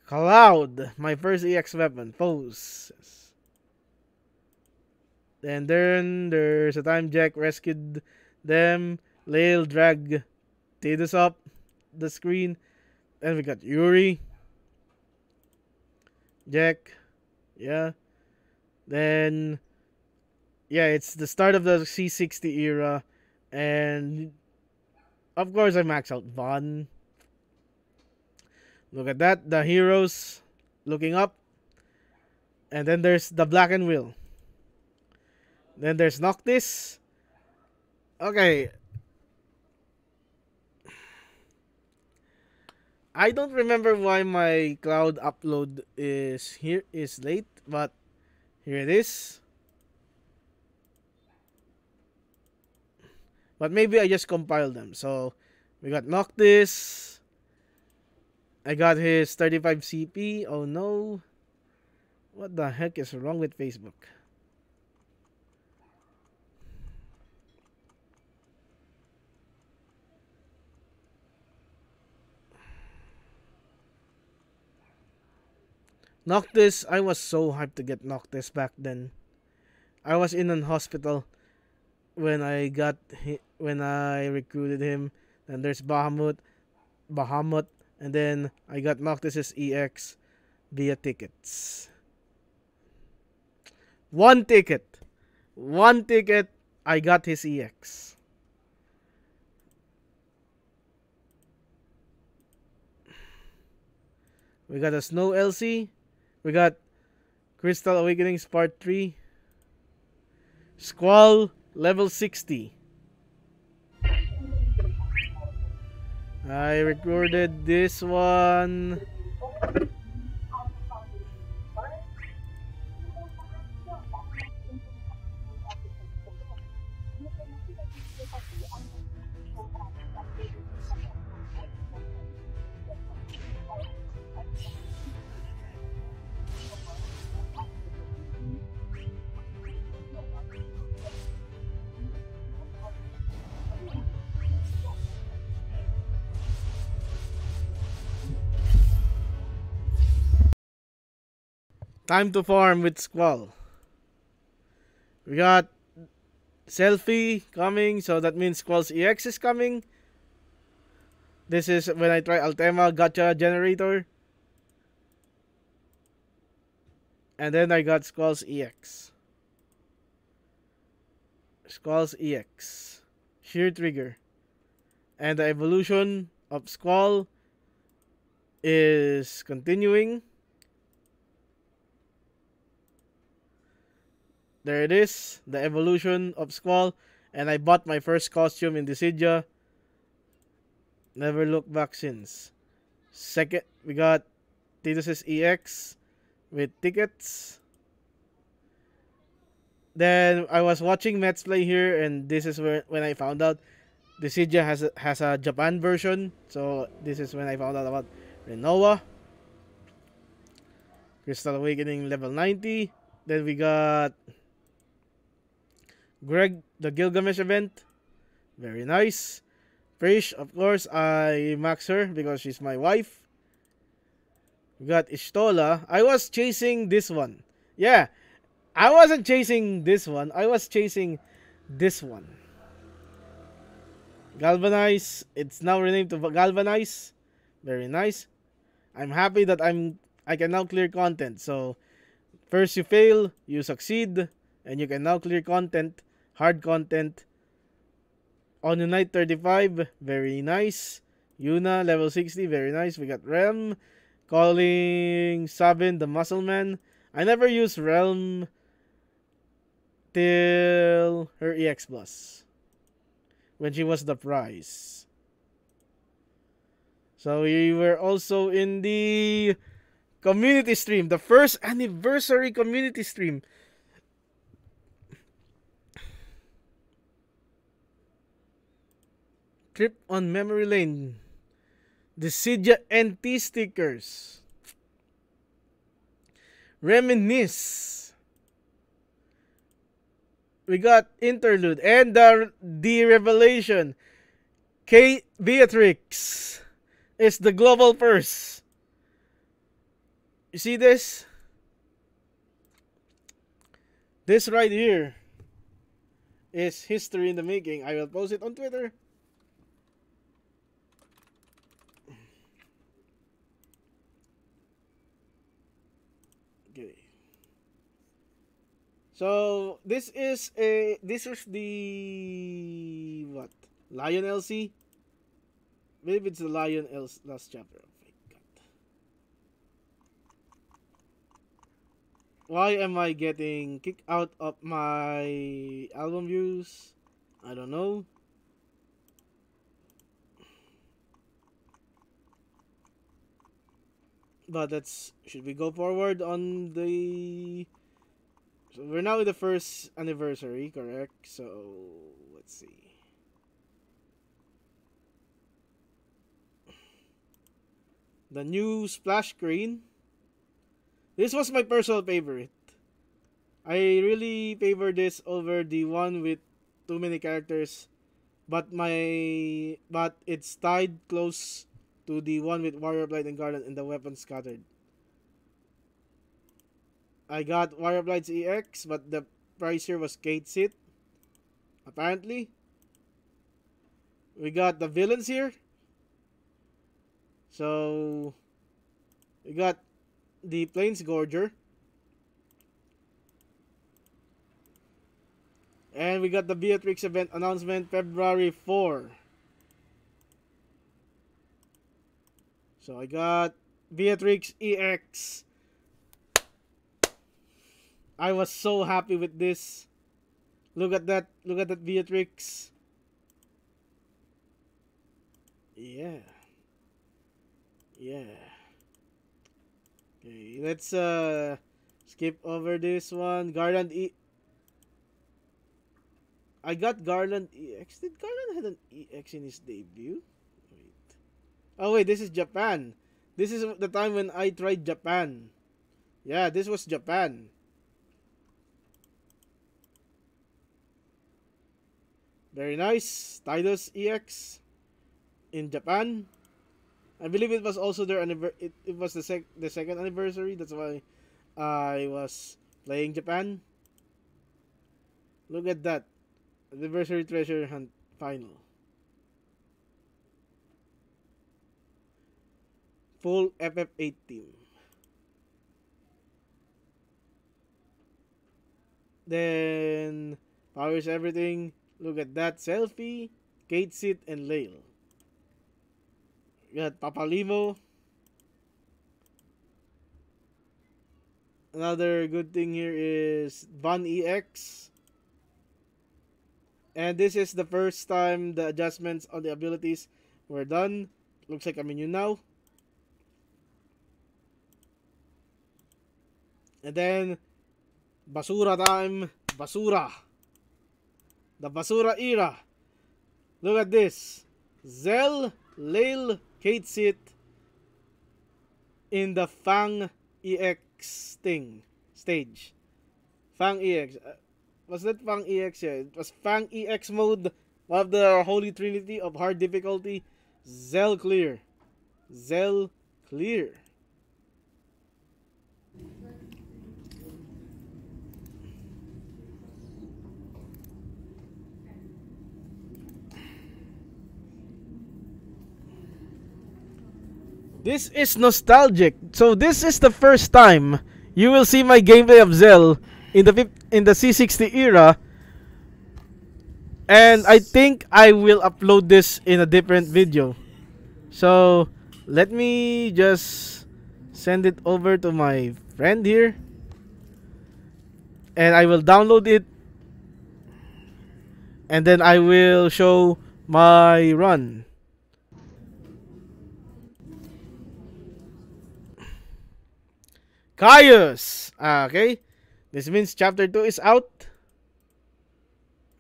Cloud. My first EX weapon. Pose. And then there's a time Jack rescued them. Lail dragged Tidus up the screen. And we got Yuri. Jack. Yeah. Then, yeah, it's the start of the C60 era. And, of course, I max out Von. Look at that. The heroes looking up. And then there's the Black and Will. Then there's Noctis. Okay. I don't remember why my cloud upload is late, but here it is. But maybe I just compiled them. So we got Noctis. I got his 35 CP. Oh no. What the heck is wrong with Facebook? Noctis, I was so hyped to get Noctis back then. I was in an hospital when I recruited him. Then there's Bahamut, and then I got Noctis's EX via tickets. One ticket, I got his EX. We got a Snow LC. We got Crystal Awakenings Part 3. Squall level 60. I recorded this one. Time to farm with Squall. We got Selfie coming, so that means Squall's EX is coming. This is when I try Altema Gacha Generator. And then I got Squall's EX. Squall's EX. Sheer Trigger. And the evolution of Squall is continuing. There it is, the evolution of Squall. And I bought my first costume in Dissidia. Never looked back since. Second, we got Titus's EX with tickets. Then I was watching Mets play here, and this is when I found out Dissidia has a Japan version. So this is when I found out about Renoa. Crystal Awakening level 90. Then we got Greg, the Gilgamesh event. Very nice. Prish, of course, I max her because she's my wife. We got Ishtola. I was chasing this one. Yeah, I wasn't chasing this one. I was chasing this one. Galvanize. It's now renamed to Galvanize. Very nice. I'm happy that I can now clear content. So first you fail, you succeed, and you can now clear content, hard content. On Unite 35, very nice. Yuna, level 60, very nice. We got Realm, calling Sabin the Muscle Man. I never used Realm till her EX Plus, when she was the prize. So we were also in the community stream, the first anniversary community stream. Trip on memory lane. Dissidia NT stickers. Reminisce. We got interlude and the revelation. Beatrix is the global first. You see this? This right here is history in the making. I will post it on Twitter. Okay. So this is the what? Lion LC? Maybe it's the Lion last chapter. Oh my god. Why am I getting kicked out of my album views? I don't know. But that's, should we go forward on the, so we're now in the first anniversary, correct? So let's see. The new splash screen. This was my personal favorite. I really favor this over the one with too many characters, but it's tied close to the one with Warrior Blight and Garland and the weapons scattered. I got Warrior Blight's EX, but the price here was Kate Sit. Apparently. We got the villains here. So we got the Plains Gorger. And we got the Beatrix event announcement February 4. So I got Beatrix EX. I was so happy with this. Look at that. Look at that Beatrix. Yeah. Yeah. Okay, let's skip over this one. Garland I got Garland EX. Did Garland have an EX in his debut? Wait. Oh wait, this is Japan. This is the time when I tried Japan. Yeah, this was Japan. Very nice. Tidus EX in Japan. I believe it was also their it was the second anniversary. That's why I was playing Japan. Look at that. Anniversary Treasure Hunt Final. Full FF8 team. Then powers everything. Look at that selfie. Kate Sit and Lail. We got Papalimo. Another good thing here is Van EX. And this is the first time the adjustments on the abilities were done. Looks like a menu now. And then Basura time. Basura. The Basura era. Look at this. Zell, Lail, Kate Sit in the Fang EX stage. Fang EX. Was that Fang EX? Yeah, it was Fang EX mode. One of the holy trinity of hard difficulty. Zell clear. Zell clear. This is nostalgic. So this is the first time you will see my gameplay of Zell in the C60 era. And I think I will upload this in a different video. So let me just send it over to my friend here. And I will download it. And then I will show my run. Caius! Okay. This means chapter 2 is out.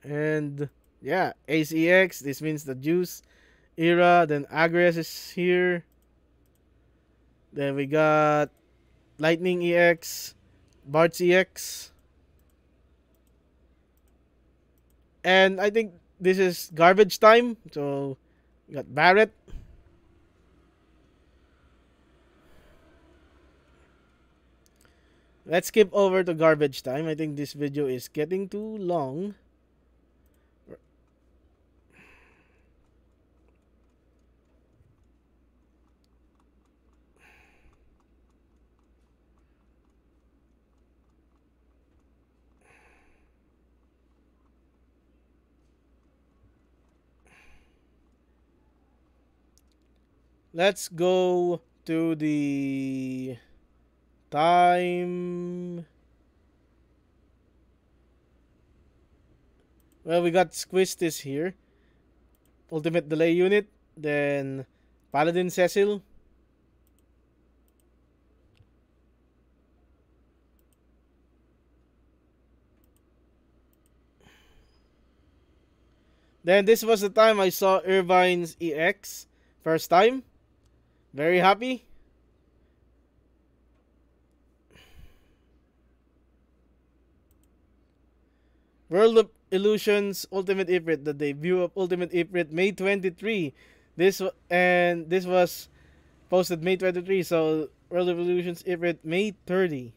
And yeah, ACX. This means the Juice era. Then Agres is here. Then we got Lightning EX. Bart's EX. And I think this is garbage time. So we got Barret. Let's skip over to garbage time. I think this video is getting too long. Let's go to the time. Well, we got Squistis here. Ultimate delay unit. Then Paladin Cecil. Then this was the time I saw Irvine's EX. First time. Very happy. World of Illusions Ultimate Ifrit. The debut of Ultimate Ifrit, May 23. This was posted May 23. So World of Illusions Ifrit, May 30.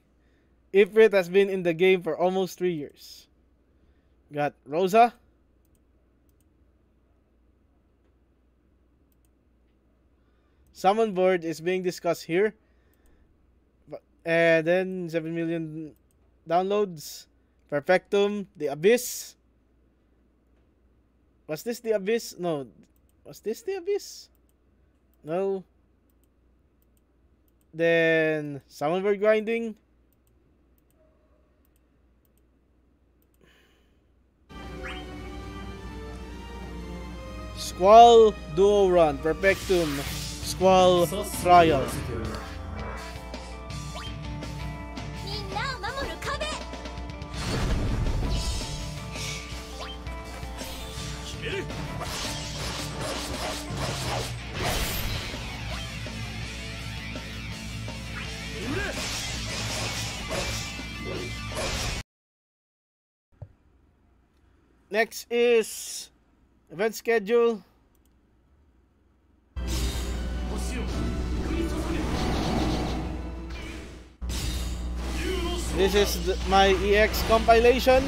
Ifrit has been in the game for almost 3 years. Got Rosa. Summon board is being discussed here. And then 7 million downloads. Perfectum, the Abyss. Was this the Abyss? No. Was this the Abyss? No. Then Summon board grinding. Squall Duo Run. Perfectum. Squall Trial. Next is event schedule. This is my EX compilation.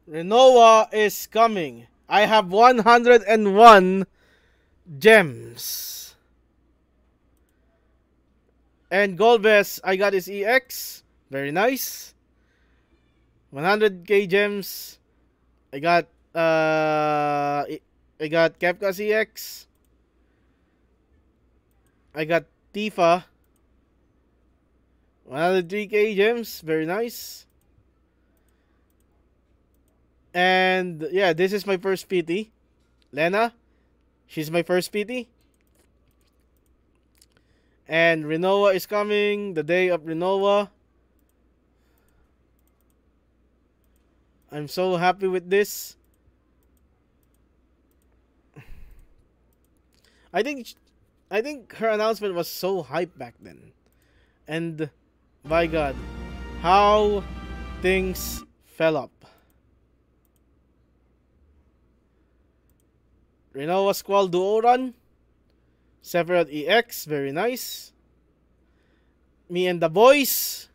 Renoa is coming. I have 101 gems. And Golbez, I got his EX. Very nice. 100k gems. I got Kefka's EX. I got Tifa. 103k gems. Very nice. And yeah, this is my first PT. Lena. She's my first PT. And Renoa is coming. The day of Renoa. I'm so happy with this. I think her announcement was so hype back then. And by God, how things fell up. Renoa Squall Duo Run. Separate EX, very nice. Me and the boys.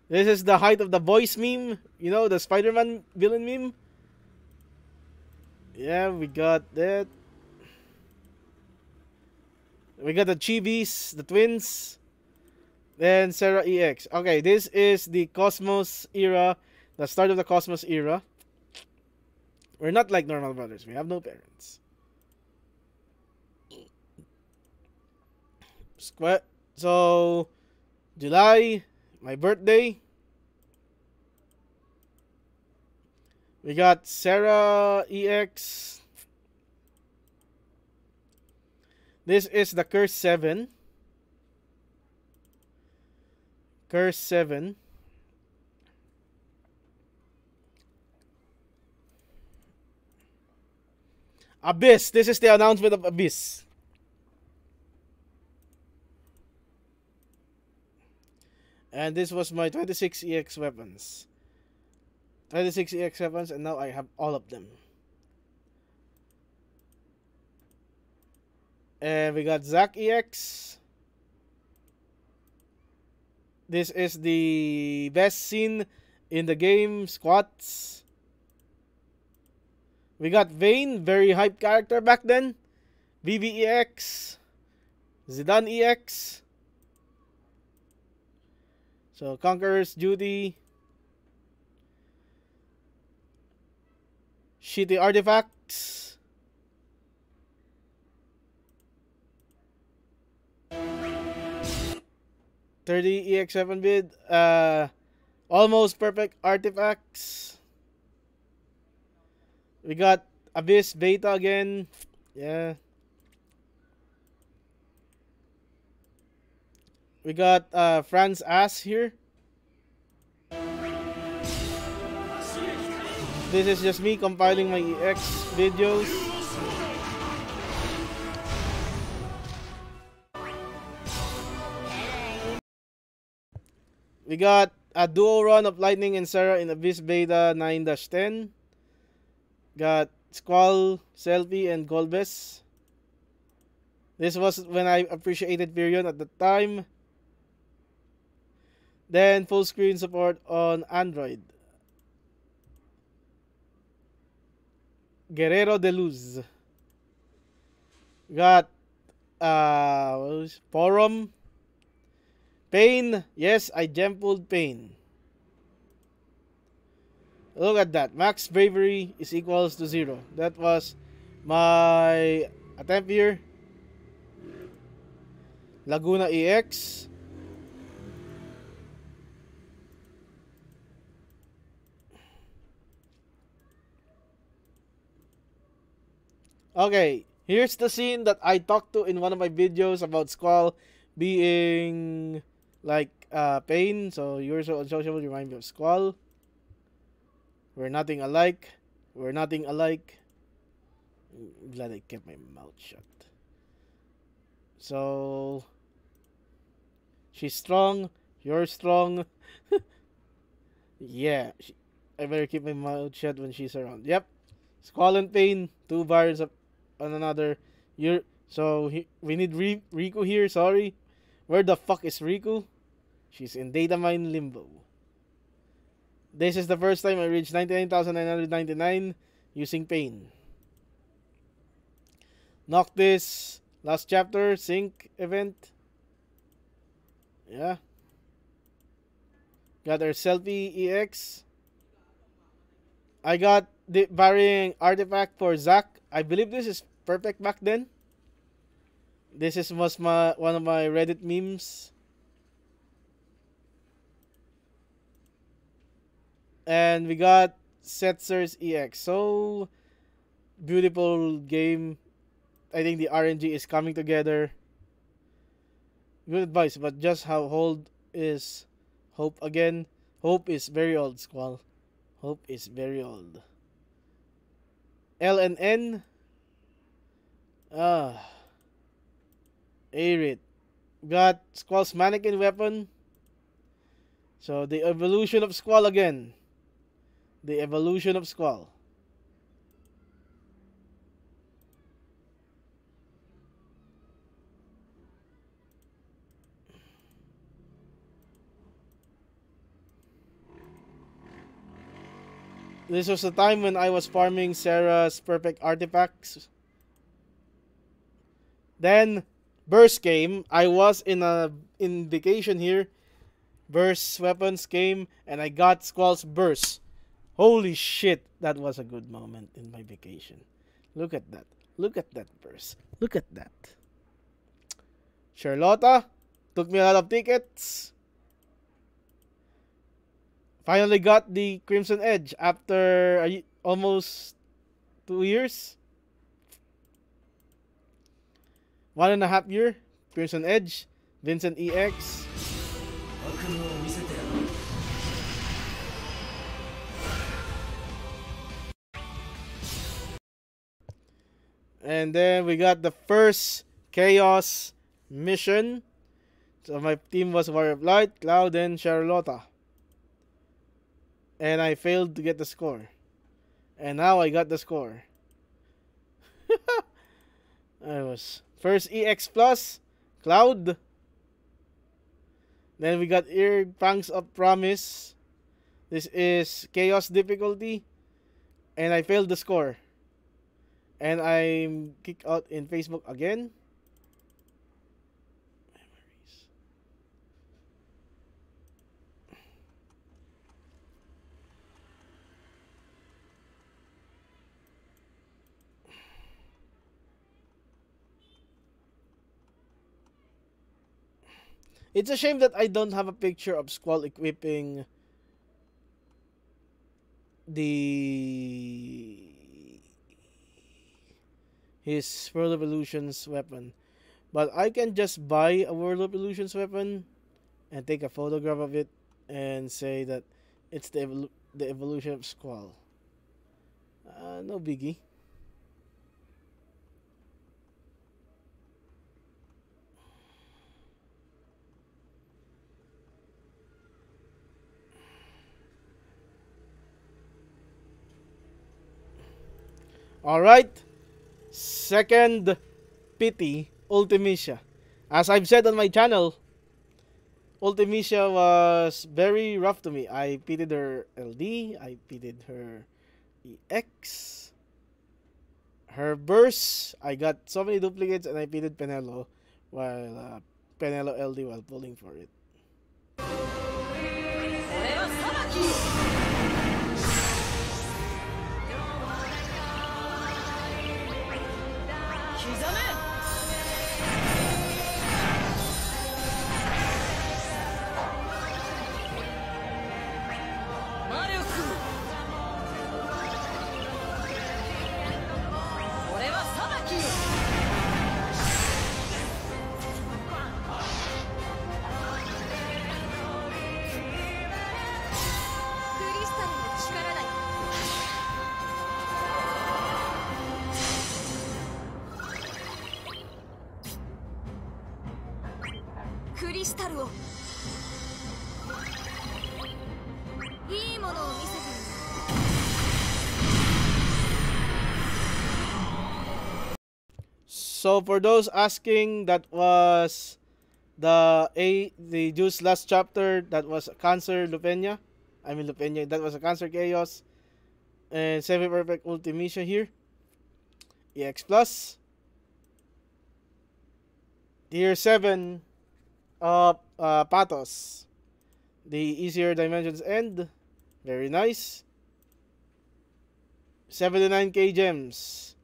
This is the height of the boys meme. You know, the Spider-Man villain meme. Yeah, we got that. We got the Chibis, the twins. Then Sarah EX. Okay, this is the Cosmos era. The start of the Cosmos era. We're not like normal brothers. We have no parents. So, July, my birthday. We got Sarah EX. This is the Curse 7. Curse 7. Abyss. This is the announcement of Abyss. And this was my 26 EX weapons. 26 EX weapons, and now I have all of them. And we got Zack EX. This is the best scene in the game, squats. We got Vayne, very hype character back then. BBEX. Zidane EX. So, Conqueror's Duty. Shitty Artifacts. $30 EX7 bid. Almost perfect artifacts. We got Abyss Beta again. Yeah. We got Fran's ass here. This is just me compiling my EX videos. We got a duo run of Lightning and Sarah in Abyss Beta 9-10. Got Squall, Selfie, and Golbez. This was when I appreciated Virion at the time. Then full screen support on Android. Guerrero de Luz. Got Forum. Pain. Yes, I gem pulled Pain. Look at that. Max bravery is equals to 0. That was my attempt here. Laguna EX. Okay, here's the scene that I talked to in one of my videos about Squall being like Pain. So yours on social will remind me of Squall. We're nothing alike. We're nothing alike. I'm glad I kept my mouth shut. So she's strong. You're strong. Yeah, I better keep my mouth shut when she's around. Yep. Squall and Pain, 2 variants of on another. We need Riku here. Sorry. Where the fuck is Riku? She's in data mine limbo. This is the first time I reached 99,999 using pain. Noctis, last chapter, sync event. Yeah. Got our selfie EX. I got the varying artifact for Zack. I believe this is perfect back then. This is one of my Reddit memes. And we got Setzer's EX. So beautiful game. I think the RNG is coming together. Good advice, but just how old is Hope again? Hope is very old, Squall. Hope is very old. L and N. Aerith. Got Squall's mannequin weapon. So the evolution of Squall again. The evolution of Squall. This was the time when I was farming Sarah's perfect artifacts. Then Burst came. I was in vacation here. Burst weapons came and I got Squall's Burst. Holy shit, that was a good moment in my vacation. Look at that. Look at that Burst. Look at that. Charlotta took me a lot of tickets. Finally got the Crimson Edge after almost 2 years. 1.5 year. Crimson Edge. Vincent EX. And then we got the first Chaos mission. So my team was Warrior of Light, Cloud, and Charlotta. And I failed to get the score. And now I got the score. I was first EX plus, Cloud. Then we got Fangs of Promise. This is Chaos difficulty. And I failed the score. And I'm kicked out in Facebook again. Memories. It's a shame that I don't have a picture of Squall equipping his World of Illusions weapon. But I can just buy a World of Illusions weapon and take a photograph of it and say that it's the evolution of Squall. No biggie. Alright. Second pity, Ultimecia. As I've said on my channel, Ultimecia was very rough to me. I pitied her LD, I pitied her EX, her burst. I got so many duplicates and I pitied Penelo while Penelo LD while pulling for it. So for those asking, that was the Juice last chapter. That was Cancer Lupenia. I mean Lupenia. That was a Cancer Chaos. And semi-perfect Ultimecia here. EX Plus. Tier 7 of Patos. The easier dimensions end. Very nice. 79k gems.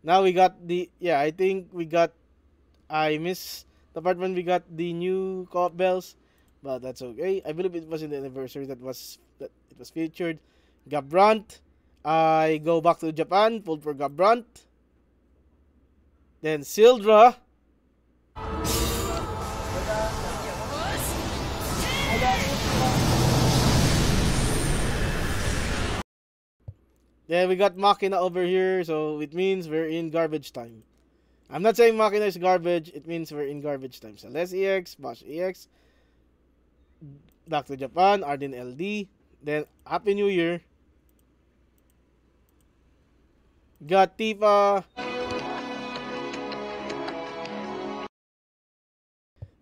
Now we got the... Yeah, I think we got... I missed the part when we got the new co-op bells. But that's okay. I believe it was in the anniversary that it was featured. Gabrant. I go back to Japan. Pulled for Gabrant. Then Sildra. Then we got Machina over here, so it means we're in garbage time. I'm not saying Machina is garbage, it means we're in garbage time. So let's EX, Bash EX. Back to Japan, Arden LD. Then Happy New Year. Got Tifa.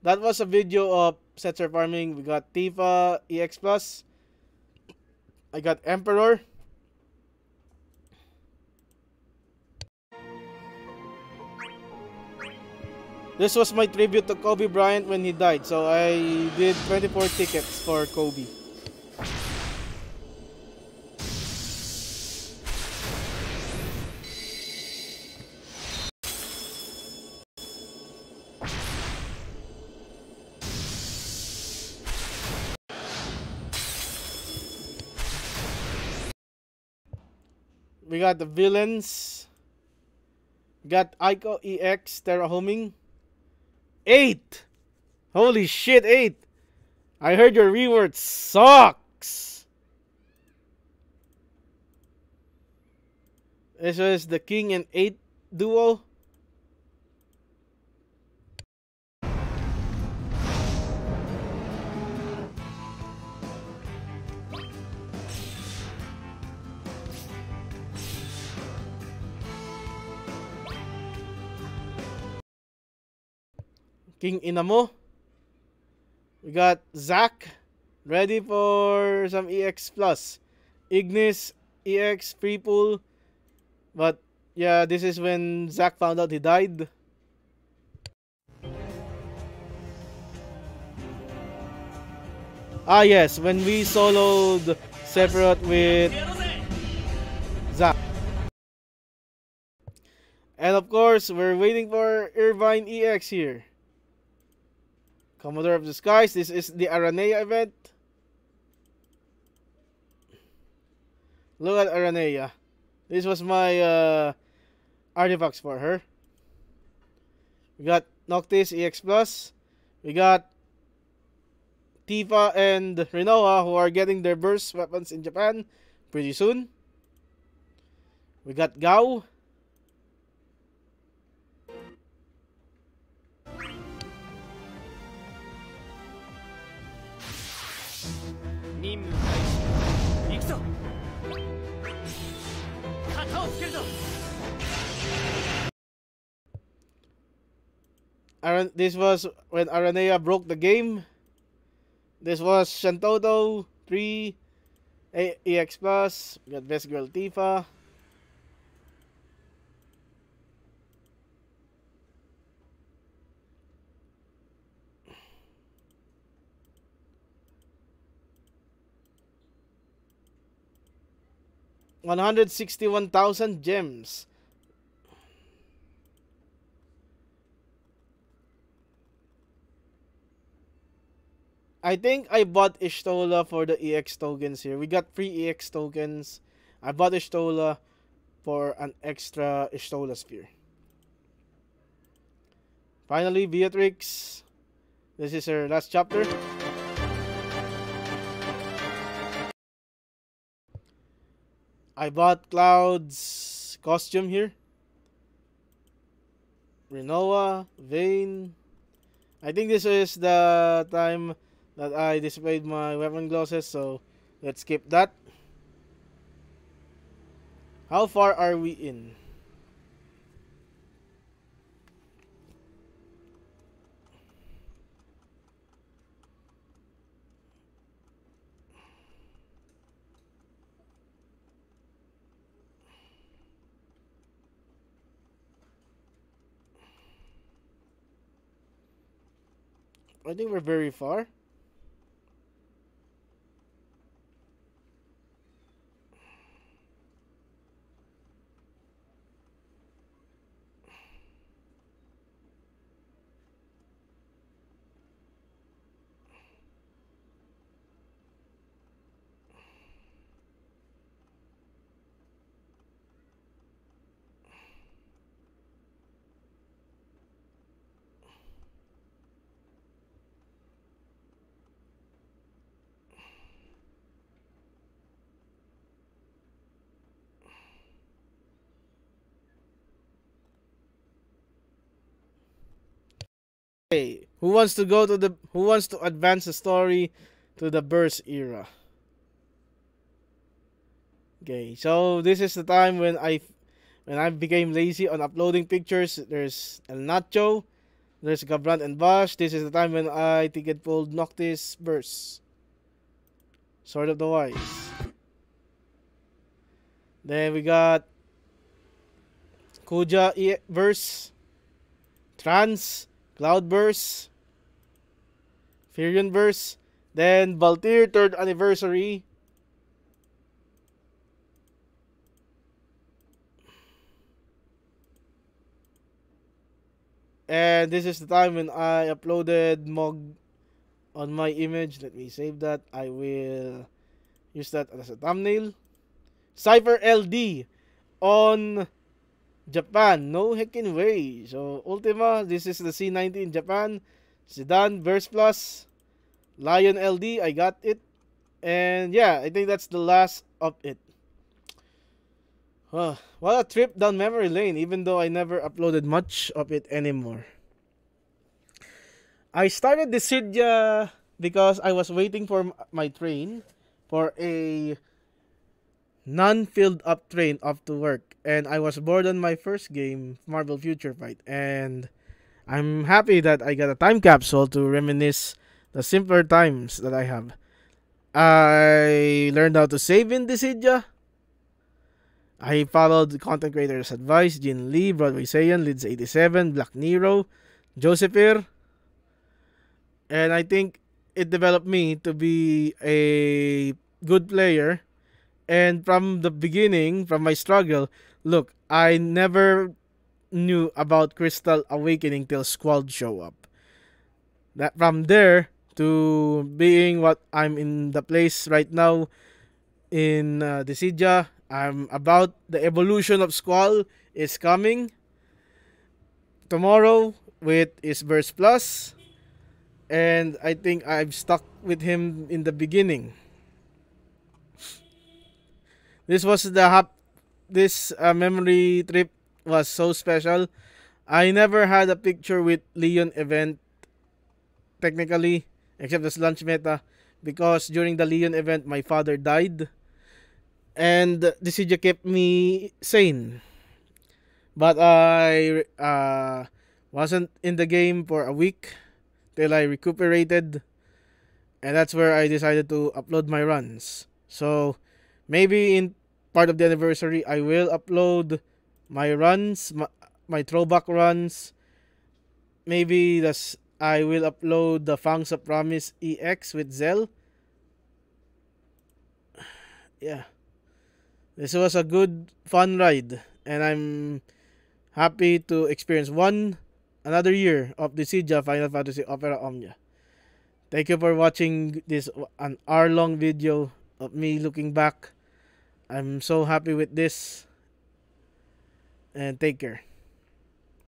That was a video of Setzer farming. We got Tifa EX Plus. I got Emperor. This was my tribute to Kobe Bryant when he died. So I did 24 tickets for Kobe. We got the villains. Got Aiko EX, Terra homing. 8! Holy shit, 8! I heard your reward sucks! This was the King and 8 duo. King Inamo. We got Zack. Ready for some EX Plus. Ignis, EX, free pool. But yeah, this is when Zack found out he died. Ah yes, when we soloed Sephiroth with Zack. And of course, we're waiting for Irvine EX here. Commodore of the Skies. This is the Aranea event. Look at Aranea. This was my artifacts for her. We got Noctis EX Plus. We got Tifa and Rinoa who are getting their burst weapons in Japan pretty soon. We got Gao. This was when Aranea broke the game. This was Shantoto 3 EX Plus. We got Best Girl Tifa. $161,000 gems. I think I bought Ishtola for the EX tokens here. We got free EX tokens. I bought Ishtola for an extra Ishtola sphere. Finally, Beatrix. This is her last chapter. I bought Cloud's costume here. Rinoa, Vayne. I think this is the time that I displayed my weapon glosses, so let's skip that. How far are we in? I think we're very far. Okay, who wants to advance the story to the burst era? Okay, so this is the time when I became lazy on uploading pictures. There's El Nacho, there's Gabrant and Bash. This is the time when I think it pulled Noctis Burst. Sword of the Wise. Then we got Kuja Verse, Trans, Cloudburst, Furion Burst, then Baltir 3rd Anniversary. And this is the time when I uploaded Mog on my image. Let me save that. I will use that as a thumbnail. Cypher LD on Japan. No heckin' way. So, Ultima, this is the C90 in Japan. Sedan, Burst Plus, Lion LD, I got it. And yeah, I think that's the last of it. What a trip down memory lane, even though I never uploaded much of it anymore. I started Dissidia because I was waiting for my train, for a non-filled up train off to work. And I was bored on my first game, Marvel Future Fight. And I'm happy that I got a time capsule to reminisce the simpler times that I have. I learned how to save in Dissidia. I followed content creators' advice: Jin Lee, Broadway Saiyan, Lids87, Black Nero, Josephir. And I think it developed me to be a good player. And from the beginning, from my struggle, look, I never knew about Crystal Awakening till Squall show up. That from there to being what I'm in the place right now in Dissidia, I'm about the evolution of Squall is coming tomorrow with his Burst Plus, and I think I've stuck with him in the beginning. This was this memory trip was so special. I never had a picture with Leon event technically, except this lunch meta, because during the Leon event my father died, and Dissidia kept me sane. But I wasn't in the game for a week till I recuperated, and that's where I decided to upload my runs. So maybe in part of the anniversary I will upload my runs, my throwback runs. Maybe I will upload the Fangs of Promise EX with Zell. Yeah. This was a good fun ride, and I'm happy to experience another year of Dissidia Final Fantasy Opera Omnia. Thank you for watching this an hour-long video of me looking back. I'm so happy with this, and take care.